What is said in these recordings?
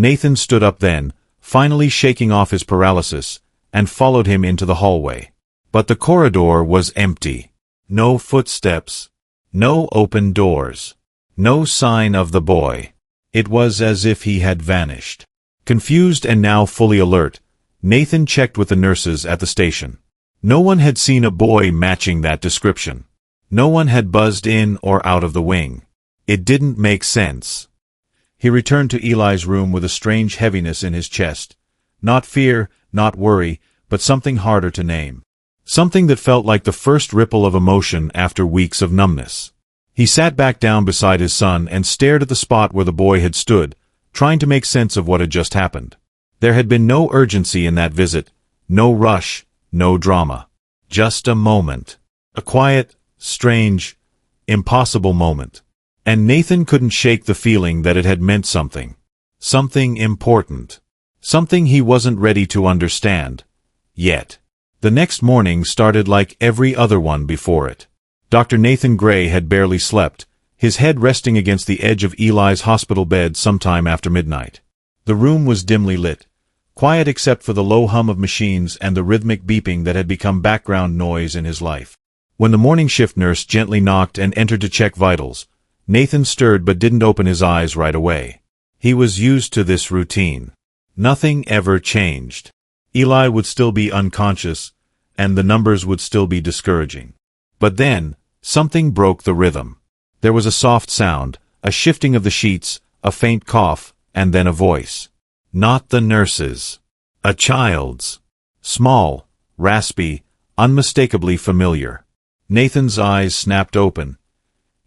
Nathan stood up then, finally shaking off his paralysis, and followed him into the hallway. But the corridor was empty. No footsteps. No open doors. No sign of the boy. It was as if he had vanished. Confused and now fully alert, Nathan checked with the nurses at the station. No one had seen a boy matching that description. No one had buzzed in or out of the wing. It didn't make sense. He returned to Eli's room with a strange heaviness in his chest. Not fear, not worry, but something harder to name. Something that felt like the first ripple of emotion after weeks of numbness. He sat back down beside his son and stared at the spot where the boy had stood, trying to make sense of what had just happened. There had been no urgency in that visit, no rush, no drama. Just a moment. A quiet, strange, impossible moment. And Nathan couldn't shake the feeling that it had meant something. Something important. Something he wasn't ready to understand. Yet. The next morning started like every other one before it. Dr. Nathan Gray had barely slept, his head resting against the edge of Eli's hospital bed sometime after midnight. The room was dimly lit, quiet except for the low hum of machines and the rhythmic beeping that had become background noise in his life. When the morning shift nurse gently knocked and entered to check vitals, Nathan stirred but didn't open his eyes right away. He was used to this routine. Nothing ever changed. Eli would still be unconscious, and the numbers would still be discouraging. But then, something broke the rhythm. There was a soft sound, a shifting of the sheets, a faint cough, and then a voice. Not the nurse's. A child's. Small, raspy, unmistakably familiar. Nathan's eyes snapped open,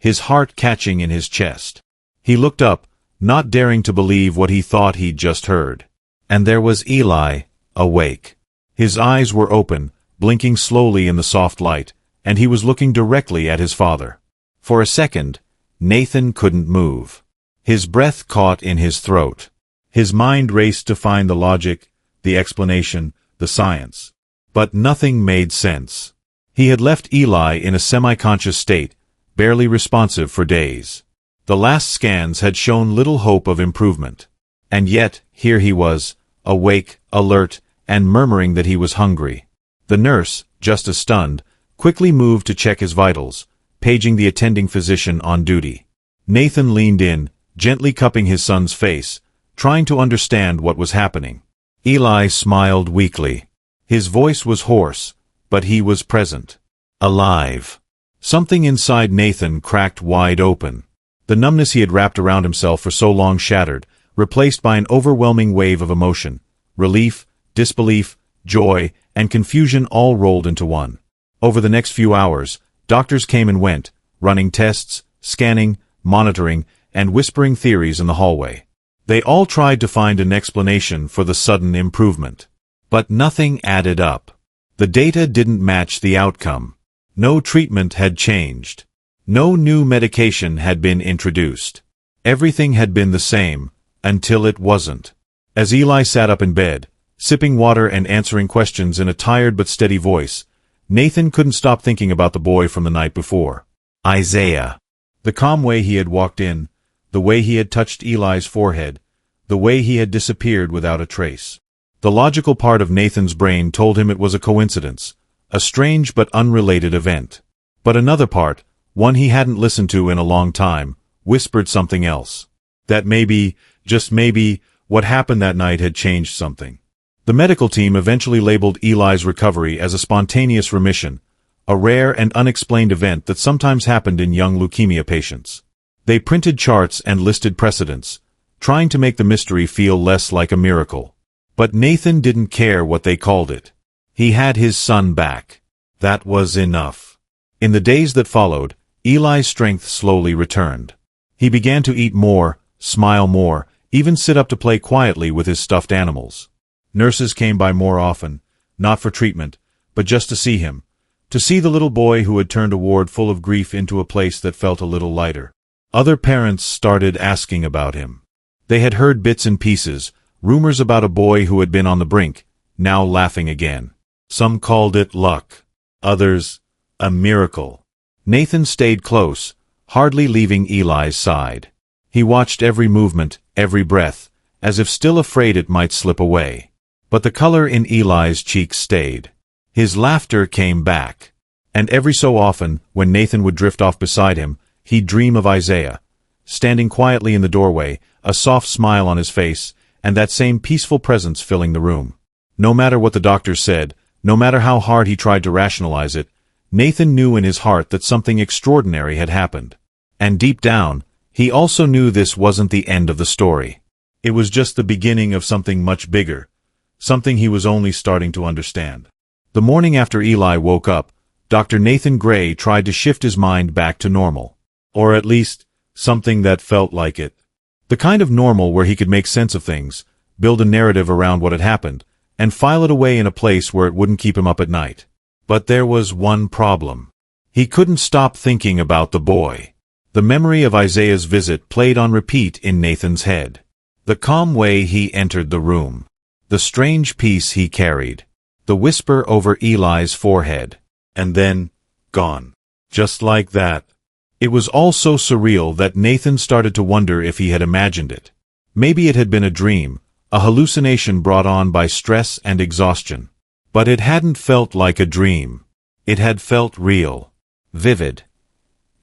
his heart catching in his chest. He looked up, not daring to believe what he thought he'd just heard. And there was Eli, awake. His eyes were open, blinking slowly in the soft light, and he was looking directly at his father. For a second, Nathan couldn't move. His breath caught in his throat. His mind raced to find the logic, the explanation, the science. But nothing made sense. He had left Eli in a semi-conscious state, barely responsive for days. The last scans had shown little hope of improvement. And yet, here he was, awake, alert, and murmuring that he was hungry. The nurse, just as stunned, quickly moved to check his vitals, paging the attending physician on duty. Nathan leaned in, gently cupping his son's face, trying to understand what was happening. Eli smiled weakly. His voice was hoarse, but he was present. Alive. Something inside Nathan cracked wide open. The numbness he had wrapped around himself for so long shattered, replaced by an overwhelming wave of emotion. Relief, disbelief, joy, and confusion all rolled into one. Over the next few hours, doctors came and went, running tests, scanning, monitoring, and whispering theories in the hallway. They all tried to find an explanation for the sudden improvement. But nothing added up. The data didn't match the outcome. No treatment had changed. No new medication had been introduced. Everything had been the same, until it wasn't. As Eli sat up in bed, sipping water and answering questions in a tired but steady voice, Nathan couldn't stop thinking about the boy from the night before. Isaiah. The calm way he had walked in, the way he had touched Eli's forehead, the way he had disappeared without a trace. The logical part of Nathan's brain told him it was a coincidence, a strange but unrelated event. But another part, one he hadn't listened to in a long time, whispered something else. That maybe, just maybe, what happened that night had changed something. The medical team eventually labeled Eli's recovery as a spontaneous remission, a rare and unexplained event that sometimes happened in young leukemia patients. They printed charts and listed precedents, trying to make the mystery feel less like a miracle. But Nathan didn't care what they called it. He had his son back. That was enough. In the days that followed, Eli's strength slowly returned. He began to eat more, smile more, even sit up to play quietly with his stuffed animals. Nurses came by more often, not for treatment, but just to see him, to see the little boy who had turned a ward full of grief into a place that felt a little lighter. Other parents started asking about him. They had heard bits and pieces, rumors about a boy who had been on the brink, now laughing again. Some called it luck. Others, a miracle. Nathan stayed close, hardly leaving Eli's side. He watched every movement, every breath, as if still afraid it might slip away. But the color in Eli's cheeks stayed. His laughter came back. And every so often, when Nathan would drift off beside him, he'd dream of Isaiah, standing quietly in the doorway, a soft smile on his face, and that same peaceful presence filling the room. No matter what the doctors said, no matter how hard he tried to rationalize it, Nathan knew in his heart that something extraordinary had happened. And deep down, he also knew this wasn't the end of the story. It was just the beginning of something much bigger, something he was only starting to understand. The morning after Eli woke up, Dr. Nathan Gray tried to shift his mind back to normal. Or at least, something that felt like it. The kind of normal where he could make sense of things, build a narrative around what had happened, and file it away in a place where it wouldn't keep him up at night. But there was one problem. He couldn't stop thinking about the boy. The memory of Isaiah's visit played on repeat in Nathan's head. The calm way he entered the room. The strange peace he carried. The whisper over Eli's forehead. And then, gone. Just like that. It was all so surreal that Nathan started to wonder if he had imagined it. Maybe it had been a dream, a hallucination brought on by stress and exhaustion. But it hadn't felt like a dream. It had felt real. Vivid.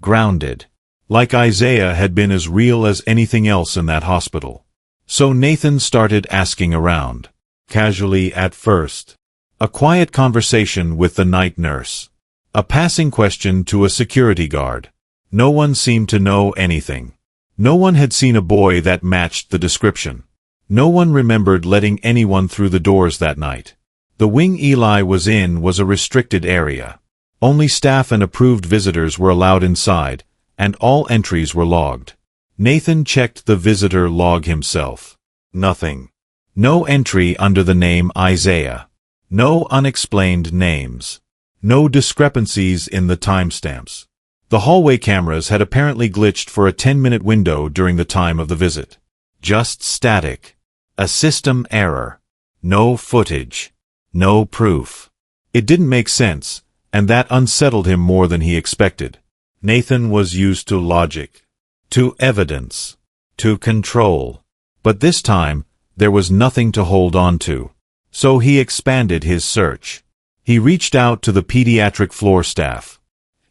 Grounded. Like Isaiah had been as real as anything else in that hospital. So Nathan started asking around. Casually at first. A quiet conversation with the night nurse. A passing question to a security guard. No one seemed to know anything. No one had seen a boy that matched the description. No one remembered letting anyone through the doors that night. The wing Eli was in was a restricted area. Only staff and approved visitors were allowed inside, and all entries were logged. Nathan checked the visitor log himself. Nothing. No entry under the name Isaiah. No unexplained names. No discrepancies in the timestamps. The hallway cameras had apparently glitched for a 10-minute window during the time of the visit. Just static. A system error. No footage. No proof. It didn't make sense, and that unsettled him more than he expected. Nathan was used to logic, to evidence, to control. But this time, there was nothing to hold on to. So he expanded his search. He reached out to the pediatric floor staff.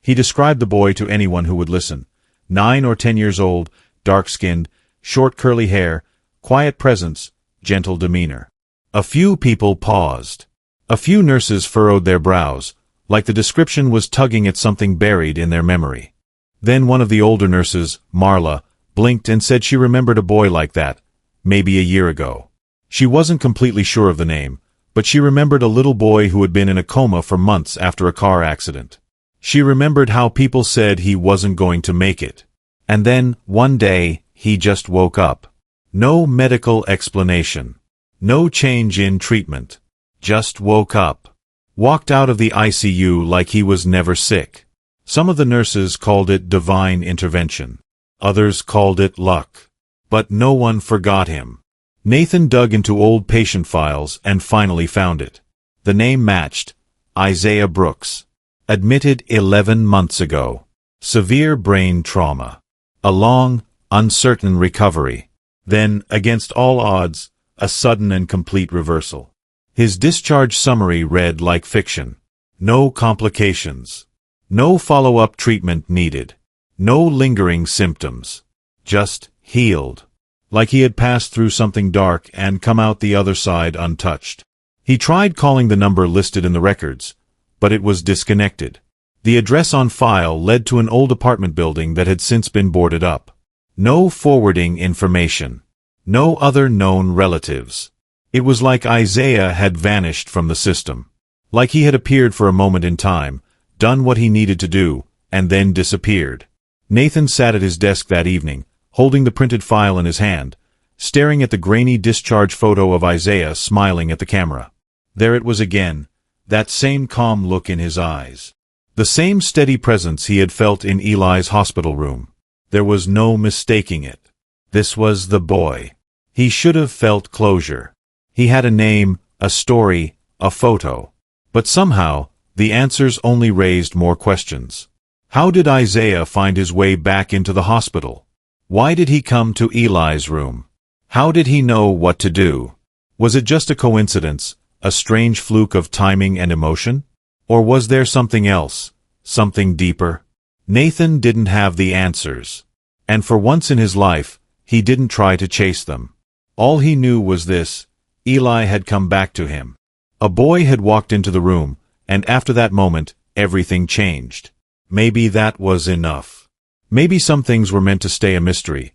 He described the boy to anyone who would listen. 9 or 10 years old, dark-skinned, short curly hair, quiet presence, gentle demeanor. A few people paused. A few nurses furrowed their brows, like the description was tugging at something buried in their memory. Then one of the older nurses, Marla, blinked and said she remembered a boy like that, maybe a year ago. She wasn't completely sure of the name, but she remembered a little boy who had been in a coma for months after a car accident. She remembered how people said he wasn't going to make it. And then, one day, he just woke up. No medical explanation. No change in treatment. Just woke up. Walked out of the ICU like he was never sick. Some of the nurses called it divine intervention. Others called it luck. But no one forgot him. Nathan dug into old patient files and finally found it. The name matched. Isaiah Brooks. Admitted 11 months ago. Severe brain trauma. A long, uncertain recovery. Then, against all odds, a sudden and complete reversal. His discharge summary read like fiction. No complications. No follow-up treatment needed. No lingering symptoms. Just healed. Like he had passed through something dark and come out the other side untouched. He tried calling the number listed in the records, but it was disconnected. The address on file led to an old apartment building that had since been boarded up. No forwarding information. No other known relatives. It was like Isaiah had vanished from the system. Like he had appeared for a moment in time, done what he needed to do, and then disappeared. Nathan sat at his desk that evening, holding the printed file in his hand, staring at the grainy discharge photo of Isaiah smiling at the camera. There it was again, that same calm look in his eyes. The same steady presence he had felt in Eli's hospital room. There was no mistaking it. This was the boy. He should have felt closure. He had a name, a story, a photo. But somehow, the answers only raised more questions. How did Isaiah find his way back into the hospital? Why did he come to Eli's room? How did he know what to do? Was it just a coincidence, a strange fluke of timing and emotion? Or was there something else, something deeper? Nathan didn't have the answers. And for once in his life, he didn't try to chase them. All he knew was this: Eli had come back to him. A boy had walked into the room, and after that moment, everything changed. Maybe that was enough. Maybe some things were meant to stay a mystery.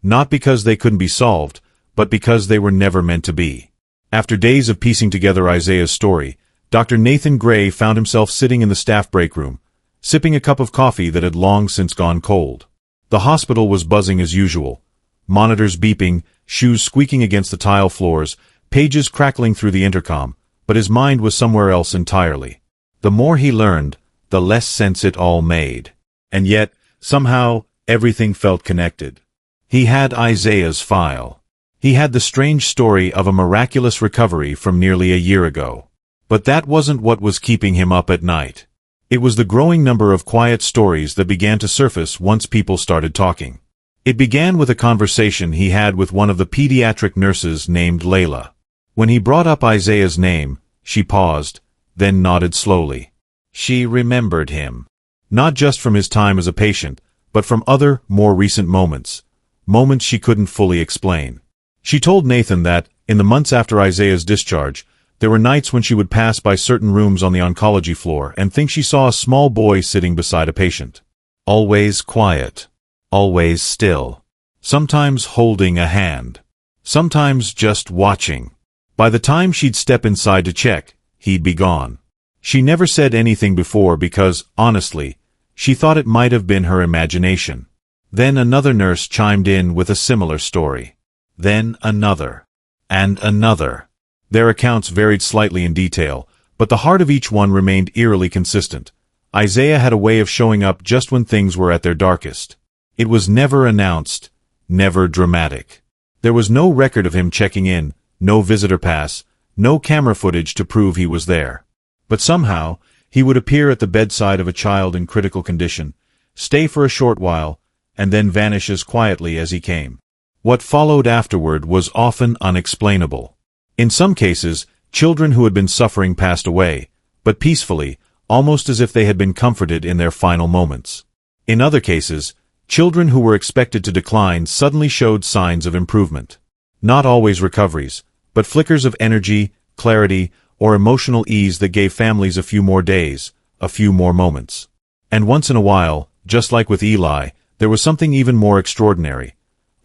Not because they couldn't be solved, but because they were never meant to be. After days of piecing together Isaiah's story, Dr. Nathan Gray found himself sitting in the staff break room, sipping a cup of coffee that had long since gone cold. The hospital was buzzing as usual. Monitors beeping, shoes squeaking against the tile floors, pages crackling through the intercom, but his mind was somewhere else entirely. The more he learned, the less sense it all made. And yet, somehow, everything felt connected. He had Isaiah's file. He had the strange story of a miraculous recovery from nearly a year ago. But that wasn't what was keeping him up at night. It was the growing number of quiet stories that began to surface once people started talking. It began with a conversation he had with one of the pediatric nurses named Layla. When he brought up Isaiah's name, she paused, then nodded slowly. She remembered him. Not just from his time as a patient, but from other, more recent moments. Moments she couldn't fully explain. She told Nathan that, in the months after Isaiah's discharge, there were nights when she would pass by certain rooms on the oncology floor and think she saw a small boy sitting beside a patient. Always quiet. Always still. Sometimes holding a hand. Sometimes just watching. By the time she'd step inside to check, he'd be gone. She never said anything before because, honestly, she thought it might have been her imagination. Then another nurse chimed in with a similar story. Then another. And another. Their accounts varied slightly in detail, but the heart of each one remained eerily consistent. Isaiah had a way of showing up just when things were at their darkest. It was never announced, never dramatic. There was no record of him checking in, no visitor pass, no camera footage to prove he was there. But somehow, he would appear at the bedside of a child in critical condition, stay for a short while, and then vanish as quietly as he came. What followed afterward was often unexplainable. In some cases, children who had been suffering passed away, but peacefully, almost as if they had been comforted in their final moments. In other cases, children who were expected to decline suddenly showed signs of improvement. Not always recoveries, but flickers of energy, clarity, or emotional ease that gave families a few more days, a few more moments. And once in a while, just like with Eli, there was something even more extraordinary.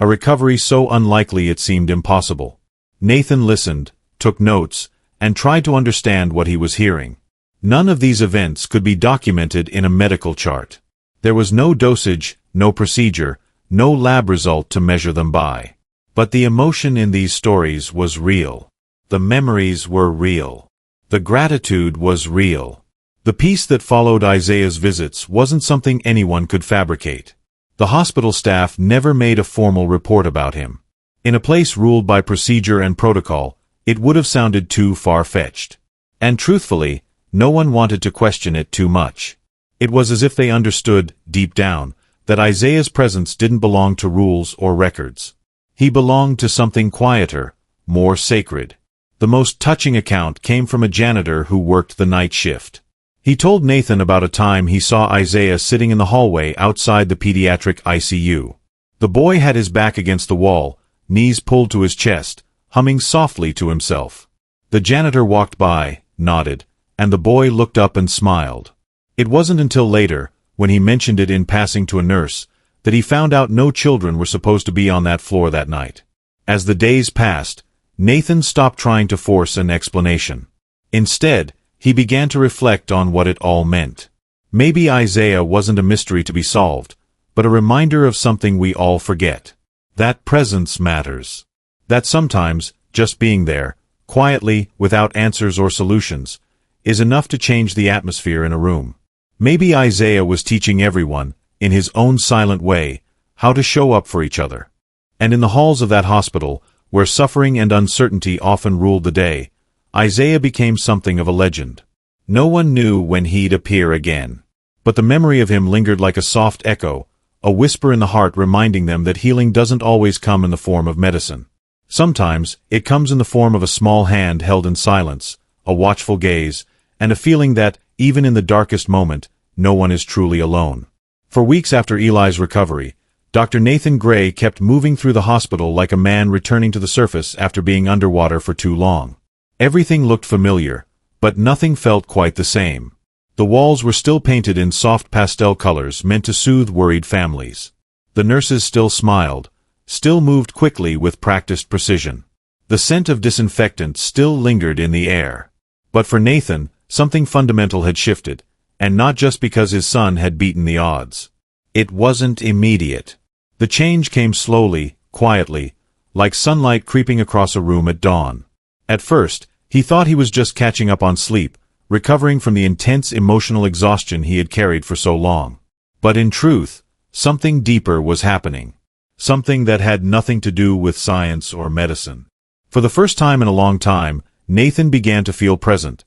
A recovery so unlikely it seemed impossible. Nathan listened, took notes, and tried to understand what he was hearing. None of these events could be documented in a medical chart. There was no dosage, no procedure, no lab result to measure them by. But the emotion in these stories was real. The memories were real. The gratitude was real. The peace that followed Isaiah's visits wasn't something anyone could fabricate. The hospital staff never made a formal report about him. In a place ruled by procedure and protocol, it would have sounded too far-fetched. And truthfully, no one wanted to question it too much. It was as if they understood, deep down, that Isaiah's presence didn't belong to rules or records. He belonged to something quieter, more sacred. The most touching account came from a janitor who worked the night shift. He told Nathan about a time he saw Isaiah sitting in the hallway outside the pediatric ICU. The boy had his back against the wall, knees pulled to his chest, humming softly to himself. The janitor walked by, nodded, and the boy looked up and smiled. It wasn't until later, when he mentioned it in passing to a nurse, that he found out no children were supposed to be on that floor that night. As the days passed, Nathan stopped trying to force an explanation. Instead, he began to reflect on what it all meant. Maybe Isaiah wasn't a mystery to be solved, but a reminder of something we all forget. That presence matters. That sometimes, just being there, quietly, without answers or solutions, is enough to change the atmosphere in a room. Maybe Isaiah was teaching everyone, in his own silent way, how to show up for each other. And in the halls of that hospital, where suffering and uncertainty often ruled the day, Isaiah became something of a legend. No one knew when he'd appear again. But the memory of him lingered like a soft echo, a whisper in the heart reminding them that healing doesn't always come in the form of medicine. Sometimes, it comes in the form of a small hand held in silence, a watchful gaze, and a feeling that, even in the darkest moment, no one is truly alone. For weeks after Eli's recovery, Dr. Nathan Gray kept moving through the hospital like a man returning to the surface after being underwater for too long. Everything looked familiar, but nothing felt quite the same. The walls were still painted in soft pastel colors meant to soothe worried families. The nurses still smiled, still moved quickly with practiced precision. The scent of disinfectant still lingered in the air. But for Nathan, something fundamental had shifted, and not just because his son had beaten the odds. It wasn't immediate. The change came slowly, quietly, like sunlight creeping across a room at dawn. At first, he thought he was just catching up on sleep, recovering from the intense emotional exhaustion he had carried for so long. But in truth, something deeper was happening. Something that had nothing to do with science or medicine. For the first time in a long time, Nathan began to feel present,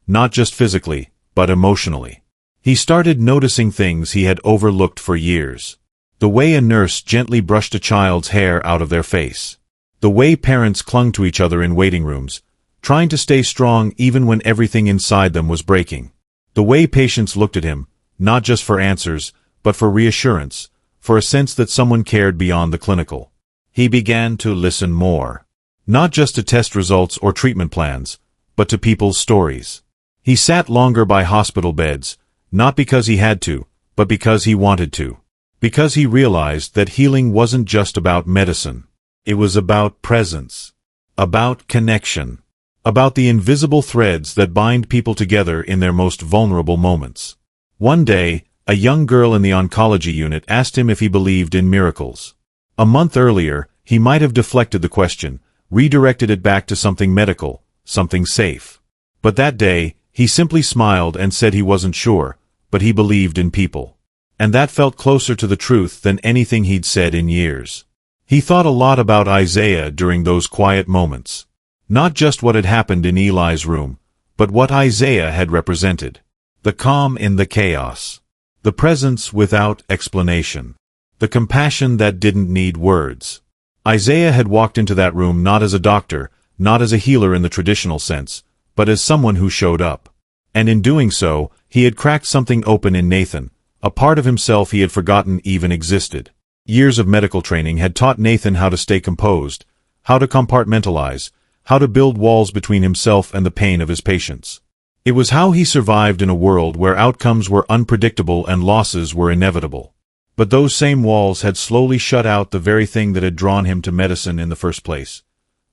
not just physically, but emotionally. He started noticing things he had overlooked for years. The way a nurse gently brushed a child's hair out of their face. The way parents clung to each other in waiting rooms, trying to stay strong even when everything inside them was breaking. The way patients looked at him, not just for answers, but for reassurance, for a sense that someone cared beyond the clinical. He began to listen more. Not just to test results or treatment plans, but to people's stories. He sat longer by hospital beds, not because he had to, but because he wanted to. Because he realized that healing wasn't just about medicine. It was about presence. About connection. About the invisible threads that bind people together in their most vulnerable moments. One day, a young girl in the oncology unit asked him if he believed in miracles. A month earlier, he might have deflected the question, redirected it back to something medical, something safe. But that day, he simply smiled and said he wasn't sure, but he believed in people. And that felt closer to the truth than anything he'd said in years. He thought a lot about Isaiah during those quiet moments. Not just what had happened in Eli's room, but what Isaiah had represented. The calm in the chaos. The presence without explanation. The compassion that didn't need words. Isaiah had walked into that room not as a doctor, not as a healer in the traditional sense, but as someone who showed up. And in doing so, he had cracked something open in Nathan, a part of himself he had forgotten even existed. Years of medical training had taught Nathan how to stay composed, how to compartmentalize, how to build walls between himself and the pain of his patients. It was how he survived in a world where outcomes were unpredictable and losses were inevitable. But those same walls had slowly shut out the very thing that had drawn him to medicine in the first place.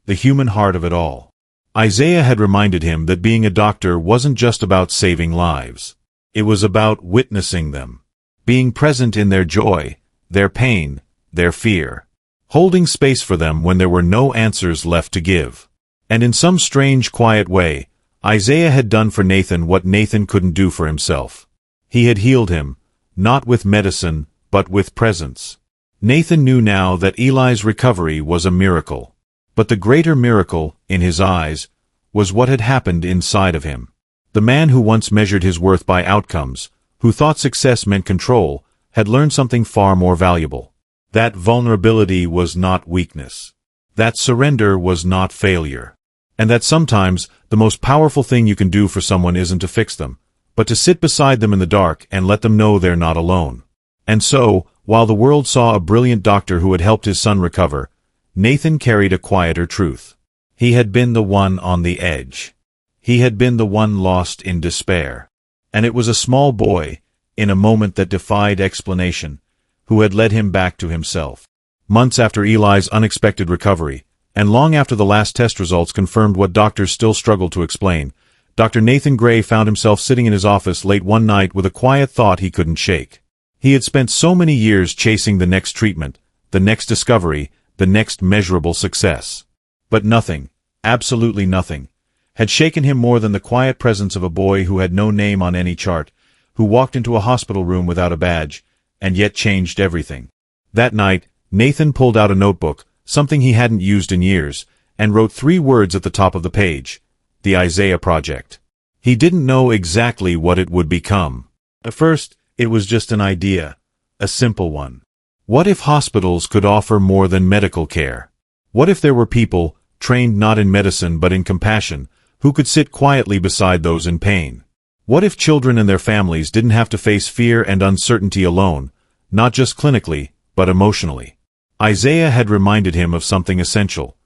The human heart of it all. Isaiah had reminded him that being a doctor wasn't just about saving lives. It was about witnessing them. Being present in their joy, their pain, their fear. Holding space for them when there were no answers left to give. And in some strange, quiet way, Isaiah had done for Nathan what Nathan couldn't do for himself. He had healed him, not with medicine, but with presence. Nathan knew now that Eli's recovery was a miracle. But the greater miracle, in his eyes, was what had happened inside of him. The man who once measured his worth by outcomes, who thought success meant control, had learned something far more valuable. That vulnerability was not weakness. That surrender was not failure. And that sometimes, the most powerful thing you can do for someone isn't to fix them, but to sit beside them in the dark and let them know they're not alone. And so, while the world saw a brilliant doctor who had helped his son recover, Nathan carried a quieter truth. He had been the one on the edge. He had been the one lost in despair. And it was a small boy, in a moment that defied explanation, who had led him back to himself. Months after Eli's unexpected recovery, and long after the last test results confirmed what doctors still struggled to explain, Dr. Nathan Gray found himself sitting in his office late one night with a quiet thought he couldn't shake. He had spent so many years chasing the next treatment, the next discovery, the next measurable success. But nothing, absolutely nothing, had shaken him more than the quiet presence of a boy who had no name on any chart, who walked into a hospital room without a badge, and yet changed everything. That night, Nathan pulled out a notebook, something he hadn't used in years, and wrote 3 words at the top of the page: the Isaiah Project. He didn't know exactly what it would become. At first, it was just an idea, a simple one. What if hospitals could offer more than medical care? What if there were people, trained not in medicine but in compassion, who could sit quietly beside those in pain? What if children and their families didn't have to face fear and uncertainty alone, not just clinically, but emotionally? Isaiah had reminded him of something essential.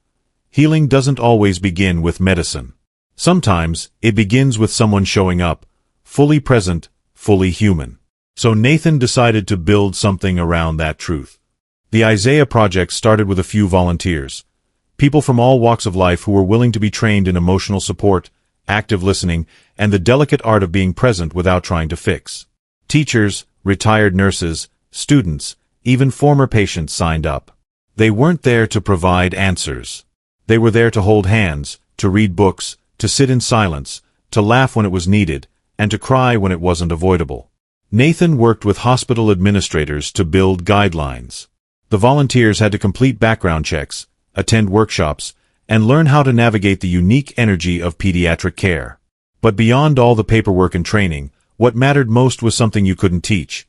Healing doesn't always begin with medicine. Sometimes, it begins with someone showing up, fully present, fully human. So Nathan decided to build something around that truth. The Isaiah Project started with a few volunteers, people from all walks of life who were willing to be trained in emotional support, active listening, and the delicate art of being present without trying to fix. Teachers, retired nurses, students, even former patients signed up. They weren't there to provide answers. They were there to hold hands, to read books, to sit in silence, to laugh when it was needed, and to cry when it wasn't avoidable. Nathan worked with hospital administrators to build guidelines. The volunteers had to complete background checks, attend workshops, and learn how to navigate the unique energy of pediatric care. But beyond all the paperwork and training, what mattered most was something you couldn't teach: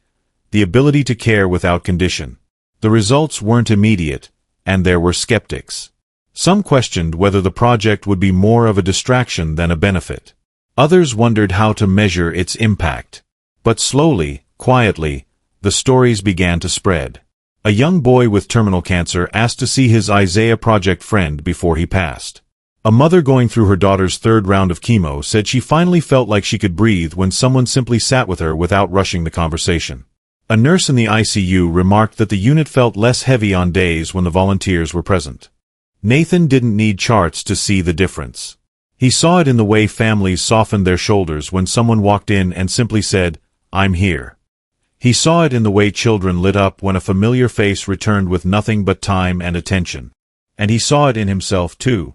the ability to care without condition. The results weren't immediate, and there were skeptics. Some questioned whether the project would be more of a distraction than a benefit. Others wondered how to measure its impact. But slowly, quietly, the stories began to spread. A young boy with terminal cancer asked to see his Isaiah Project friend before he passed. A mother going through her daughter's third round of chemo said she finally felt like she could breathe when someone simply sat with her without rushing the conversation. A nurse in the ICU remarked that the unit felt less heavy on days when the volunteers were present. Nathan didn't need charts to see the difference. He saw it in the way families softened their shoulders when someone walked in and simply said, "I'm here." He saw it in the way children lit up when a familiar face returned with nothing but time and attention. And he saw it in himself, too,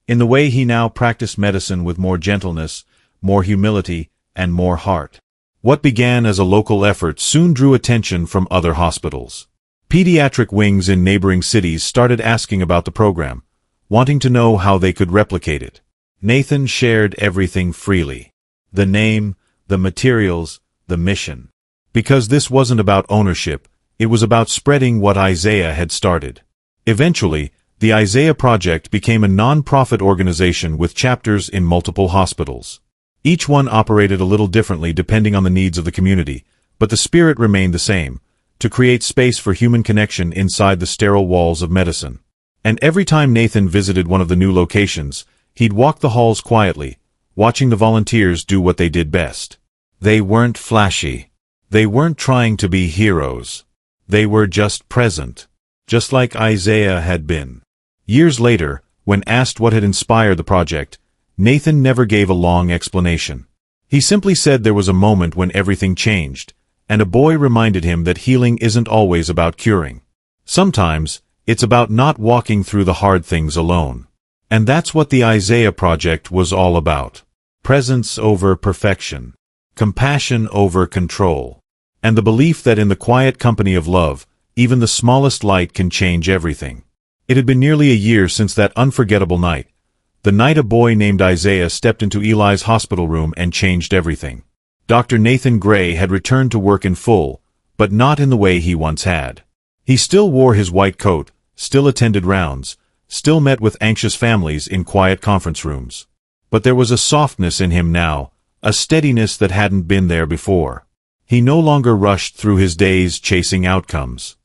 in the way he now practiced medicine with more gentleness, more humility, and more heart. What began as a local effort soon drew attention from other hospitals. Pediatric wings in neighboring cities started asking about the program, wanting to know how they could replicate it. Nathan shared everything freely. The name, the materials, the mission. Because this wasn't about ownership, it was about spreading what Isaiah had started. Eventually, the Isaiah Project became a non-profit organization with chapters in multiple hospitals. Each one operated a little differently depending on the needs of the community, but the spirit remained the same: to create space for human connection inside the sterile walls of medicine. And every time Nathan visited one of the new locations, he'd walk the halls quietly, watching the volunteers do what they did best. They weren't flashy. They weren't trying to be heroes. They were just present, just like Isaiah had been. Years later, when asked what had inspired the project, Nathan never gave a long explanation. He simply said there was a moment when everything changed, and a boy reminded him that healing isn't always about curing. Sometimes, it's about not walking through the hard things alone. And that's what the Isaiah Project was all about. Presence over perfection. Compassion over control. And the belief that in the quiet company of love, even the smallest light can change everything. It had been nearly a year since that unforgettable night. The night a boy named Isaiah stepped into Eli's hospital room and changed everything. Dr. Nathan Gray had returned to work in full, but not in the way he once had. He still wore his white coat, still attended rounds, still met with anxious families in quiet conference rooms. But there was a softness in him now, a steadiness that hadn't been there before. He no longer rushed through his days chasing outcomes.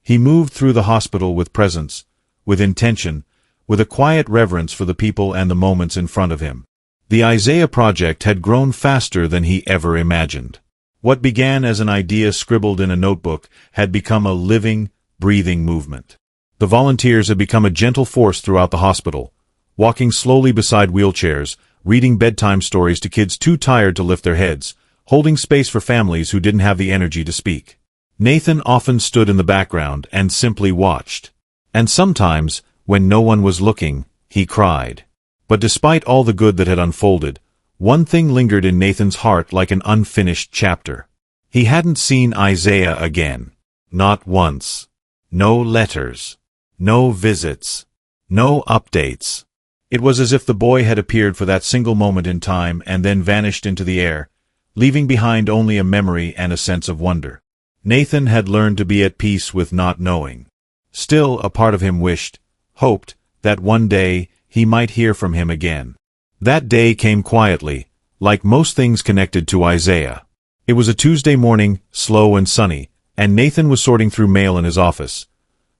He moved through the hospital with presence, with intention, with a quiet reverence for the people and the moments in front of him. The Isaiah Project had grown faster than he ever imagined. What began as an idea scribbled in a notebook had become a living, breathing movement. The volunteers had become a gentle force throughout the hospital, walking slowly beside wheelchairs, reading bedtime stories to kids too tired to lift their heads, holding space for families who didn't have the energy to speak. Nathan often stood in the background and simply watched. And sometimes, when no one was looking, he cried. But despite all the good that had unfolded, one thing lingered in Nathan's heart like an unfinished chapter. He hadn't seen Isaiah again. Not once. No letters. No visits. No updates. It was as if the boy had appeared for that single moment in time and then vanished into the air, leaving behind only a memory and a sense of wonder. Nathan had learned to be at peace with not knowing. Still, a part of him wished, hoped that one day he might hear from him again. That day came quietly, like most things connected to Isaiah. It was a Tuesday morning, slow and sunny, and Nathan was sorting through mail in his office.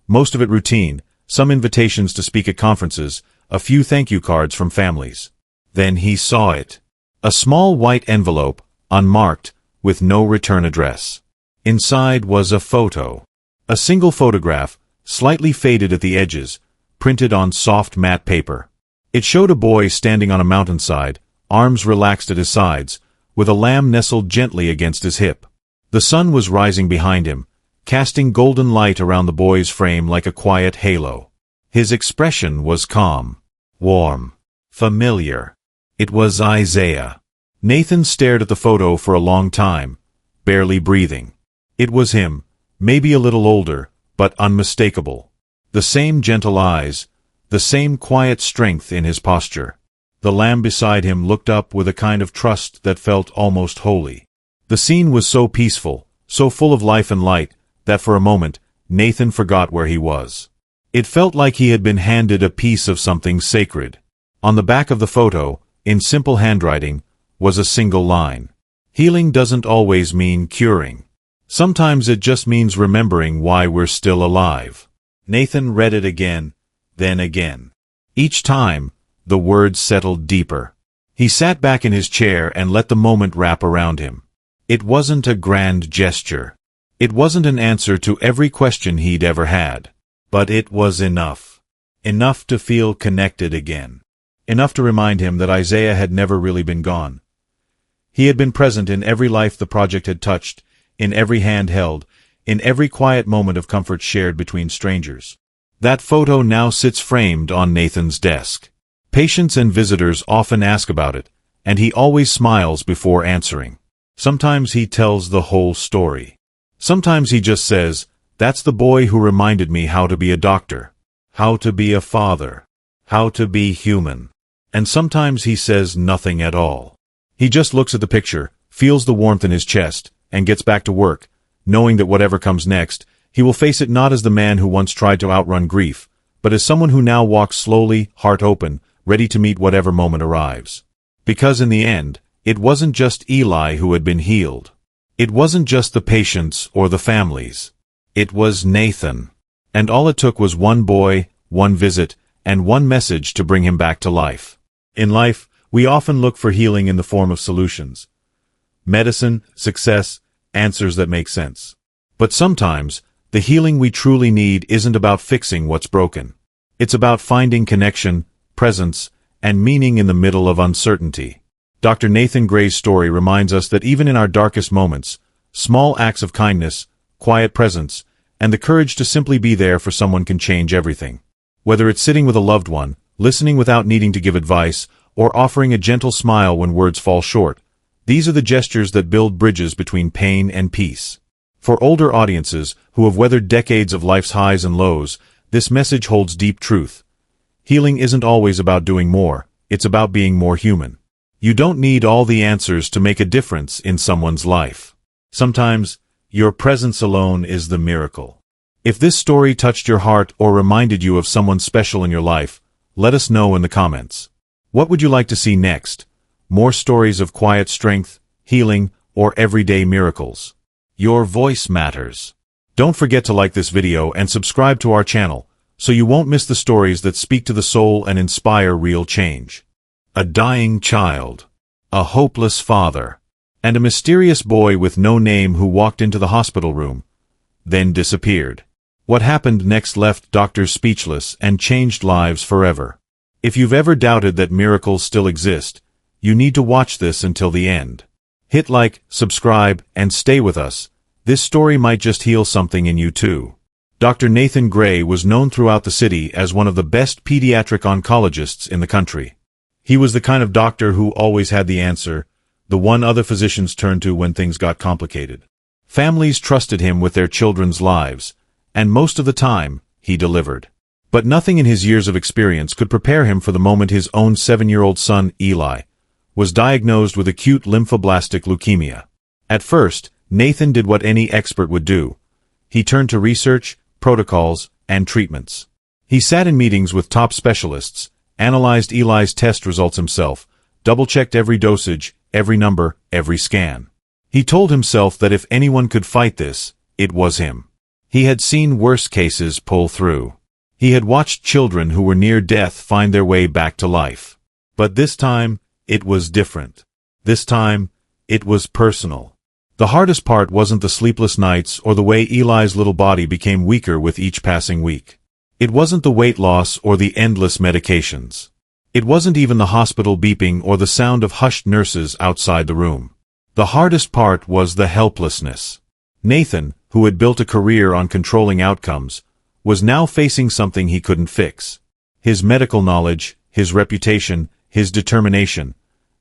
Most of it routine, some invitations to speak at conferences, a few thank you cards from families. Then he saw it. A small white envelope, unmarked, with no return address. Inside was a photo. A single photograph, slightly faded at the edges, printed on soft matte paper. It showed a boy standing on a mountainside, arms relaxed at his sides, with a lamb nestled gently against his hip. The sun was rising behind him, casting golden light around the boy's frame like a quiet halo. His expression was calm, warm, familiar. It was Isaiah. Nathan stared at the photo for a long time, barely breathing. It was him, maybe a little older, but unmistakable. The same gentle eyes, the same quiet strength in his posture. The lamb beside him looked up with a kind of trust that felt almost holy. The scene was so peaceful, so full of life and light, that for a moment, Nathan forgot where he was. It felt like he had been handed a piece of something sacred. On the back of the photo, in simple handwriting, was a single line. Healing doesn't always mean curing. Sometimes it just means remembering why we're still alive. Nathan read it again, then again. Each time, the words settled deeper. He sat back in his chair and let the moment wrap around him. It wasn't a grand gesture. It wasn't an answer to every question he'd ever had. But it was enough. Enough to feel connected again. Enough to remind him that Isaiah had never really been gone. He had been present in every life the project had touched, in every hand held, in every quiet moment of comfort shared between strangers. That photo now sits framed on Nathan's desk. Patients and visitors often ask about it, and he always smiles before answering. Sometimes he tells the whole story. Sometimes he just says, "That's the boy who reminded me how to be a doctor, how to be a father, how to be human." And sometimes he says nothing at all. He just looks at the picture, feels the warmth in his chest, and gets back to work, knowing that whatever comes next, he will face it not as the man who once tried to outrun grief, but as someone who now walks slowly, heart open, ready to meet whatever moment arrives. Because in the end, it wasn't just Eli who had been healed. It wasn't just the patients or the families. It was Nathan. And all it took was one boy, one visit, and one message to bring him back to life. In life, we often look for healing in the form of solutions. Medicine, success, answers that make sense. But sometimes, the healing we truly need isn't about fixing what's broken. It's about finding connection, presence, and meaning in the middle of uncertainty. Dr. Nathan Gray's story reminds us that even in our darkest moments, small acts of kindness, quiet presence, and the courage to simply be there for someone can change everything. Whether it's sitting with a loved one, listening without needing to give advice, or offering a gentle smile when words fall short, these are the gestures that build bridges between pain and peace. For older audiences who have weathered decades of life's highs and lows, this message holds deep truth. Healing isn't always about doing more, it's about being more human. You don't need all the answers to make a difference in someone's life. Sometimes, your presence alone is the miracle. If this story touched your heart or reminded you of someone special in your life, let us know in the comments. What would you like to see next? More stories of quiet strength, healing, or everyday miracles? Your voice matters. Don't forget to like this video and subscribe to our channel, so you won't miss the stories that speak to the soul and inspire real change. A dying child, a hopeless father, and a mysterious boy with no name who walked into the hospital room, then disappeared. What happened next left doctors speechless and changed lives forever. If you've ever doubted that miracles still exist, you need to watch this until the end. Hit like, subscribe, and stay with us. This story might just heal something in you too. Dr. Nathan Gray was known throughout the city as one of the best pediatric oncologists in the country. He was the kind of doctor who always had the answer, the one other physicians turned to when things got complicated. Families trusted him with their children's lives, and most of the time, he delivered. But nothing in his years of experience could prepare him for the moment his own 7-year-old son, Eli, was diagnosed with acute lymphoblastic leukemia. At first, Nathan did what any expert would do. He turned to research, protocols, and treatments. He sat in meetings with top specialists, analyzed Eli's test results himself, double-checked every dosage, every number, every scan. He told himself that if anyone could fight this, it was him. He had seen worse cases pull through. He had watched children who were near death find their way back to life. But this time, it was different. This time, it was personal. The hardest part wasn't the sleepless nights or the way Eli's little body became weaker with each passing week. It wasn't the weight loss or the endless medications. It wasn't even the hospital beeping or the sound of hushed nurses outside the room. The hardest part was the helplessness. Nathan, who had built a career on controlling outcomes, was now facing something he couldn't fix. His medical knowledge, his reputation, his determination,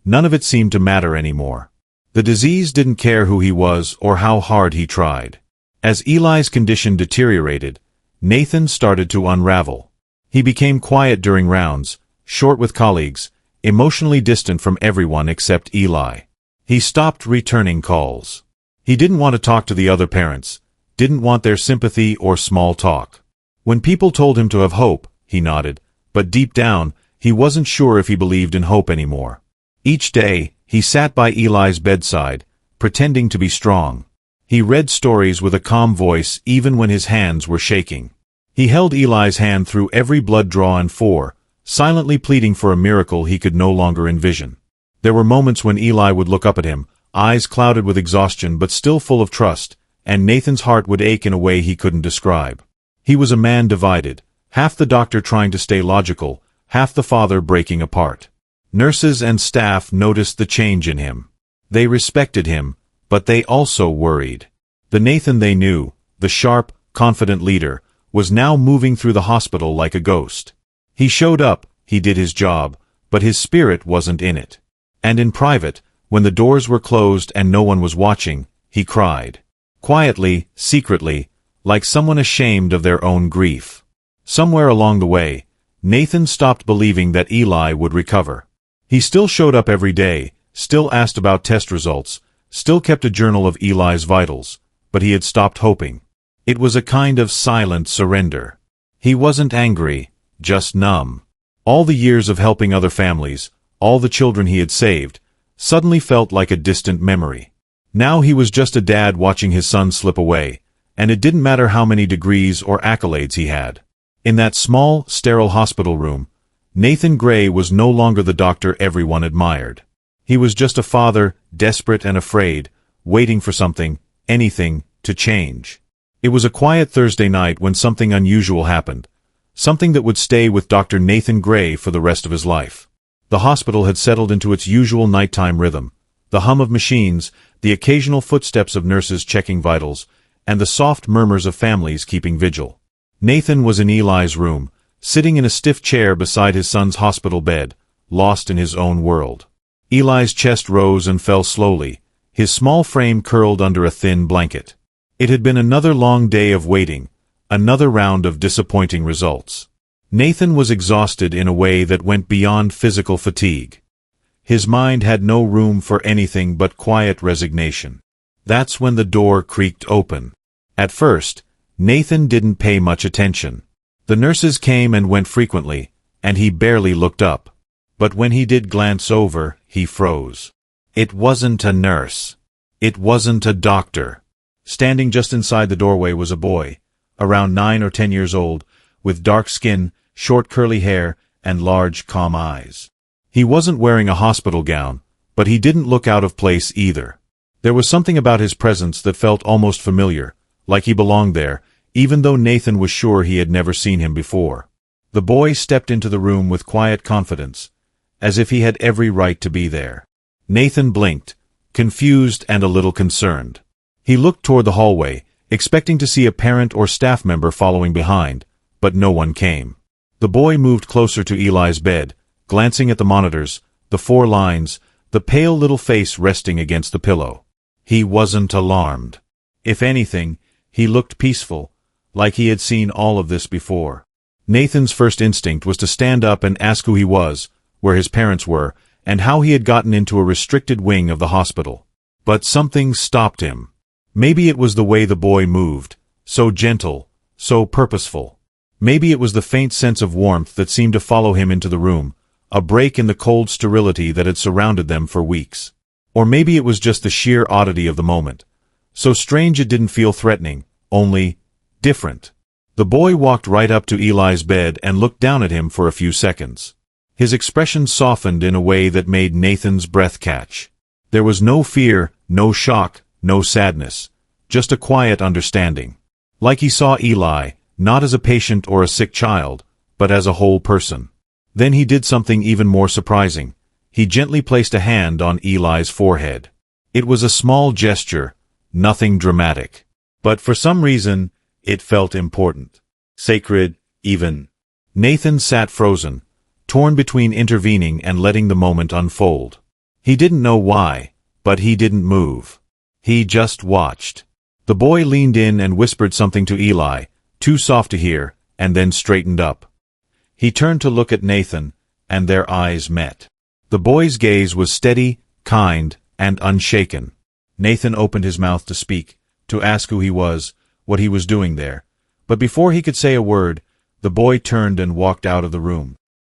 none of it seemed to matter anymore. The disease didn't care who he was or how hard he tried. As Eli's condition deteriorated, Nathan started to unravel. He became quiet during rounds, short with colleagues, emotionally distant from everyone except Eli. He stopped returning calls. He didn't want to talk to the other parents, didn't want their sympathy or small talk. When people told him to have hope, he nodded, but deep down, he wasn't sure if he believed in hope anymore. Each day, he sat by Eli's bedside, pretending to be strong. He read stories with a calm voice even when his hands were shaking. He held Eli's hand through every blood draw and silently pleading for a miracle he could no longer envision. There were moments when Eli would look up at him, eyes clouded with exhaustion but still full of trust, and Nathan's heart would ache in a way he couldn't describe. He was a man divided, half the doctor trying to stay logical, half the father breaking apart. Nurses and staff noticed the change in him. They respected him, but they also worried. The Nathan they knew, the sharp, confident leader, was now moving through the hospital like a ghost. He showed up, he did his job, but his spirit wasn't in it. And in private, when the doors were closed and no one was watching, he cried. Quietly, secretly, like someone ashamed of their own grief. Somewhere along the way, Nathan stopped believing that Eli would recover. He still showed up every day, still asked about test results, still kept a journal of Eli's vitals, but he had stopped hoping. It was a kind of silent surrender. He wasn't angry, just numb. All the years of helping other families, all the children he had saved, suddenly felt like a distant memory. Now he was just a dad watching his son slip away, and it didn't matter how many degrees or accolades he had. In that small, sterile hospital room, Nathan Gray was no longer the doctor everyone admired. He was just a father, desperate and afraid, waiting for something, anything, to change. It was a quiet Thursday night when something unusual happened, something that would stay with Dr. Nathan Gray for the rest of his life. The hospital had settled into its usual nighttime rhythm, the hum of machines, the occasional footsteps of nurses checking vitals, and the soft murmurs of families keeping vigil. Nathan was in Eli's room, sitting in a stiff chair beside his son's hospital bed, lost in his own world. Eli's chest rose and fell slowly, his small frame curled under a thin blanket. It had been another long day of waiting, another round of disappointing results. Nathan was exhausted in a way that went beyond physical fatigue. His mind had no room for anything but quiet resignation. That's when the door creaked open. At first, Nathan didn't pay much attention. The nurses came and went frequently, and he barely looked up. But when he did glance over, he froze. It wasn't a nurse. It wasn't a doctor. Standing just inside the doorway was a boy, around 9 or 10 years old, with dark skin, short curly hair, and large, calm eyes. He wasn't wearing a hospital gown, but he didn't look out of place either. There was something about his presence that felt almost familiar, like he belonged there, even though Nathan was sure he had never seen him before. The boy stepped into the room with quiet confidence, as if he had every right to be there. Nathan blinked, confused and a little concerned. He looked toward the hallway, expecting to see a parent or staff member following behind, but no one came. The boy moved closer to Eli's bed, glancing at the monitors, the 4 lines, the pale little face resting against the pillow. He wasn't alarmed. If anything, he looked peaceful, like he had seen all of this before. Nathan's first instinct was to stand up and ask who he was, where his parents were, and how he had gotten into a restricted wing of the hospital. But something stopped him. Maybe it was the way the boy moved, so gentle, so purposeful. Maybe it was the faint sense of warmth that seemed to follow him into the room, a break in the cold sterility that had surrounded them for weeks. Or maybe it was just the sheer oddity of the moment. So strange it didn't feel threatening, only different. The boy walked right up to Eli's bed and looked down at him for a few seconds. His expression softened in a way that made Nathan's breath catch. There was no fear, no shock, no sadness, just a quiet understanding. Like he saw Eli, not as a patient or a sick child, but as a whole person. Then he did something even more surprising. He gently placed a hand on Eli's forehead. It was a small gesture, nothing dramatic. But for some reason, it felt important. Sacred, even. Nathan sat frozen, torn between intervening and letting the moment unfold. He didn't know why, but he didn't move. He just watched. The boy leaned in and whispered something to Eli, too soft to hear, and then straightened up. He turned to look at Nathan, and their eyes met. The boy's gaze was steady, kind, and unshaken. Nathan opened his mouth to speak, to ask who he was, what he was doing there. But before he could say a word, the boy turned and walked out of the room.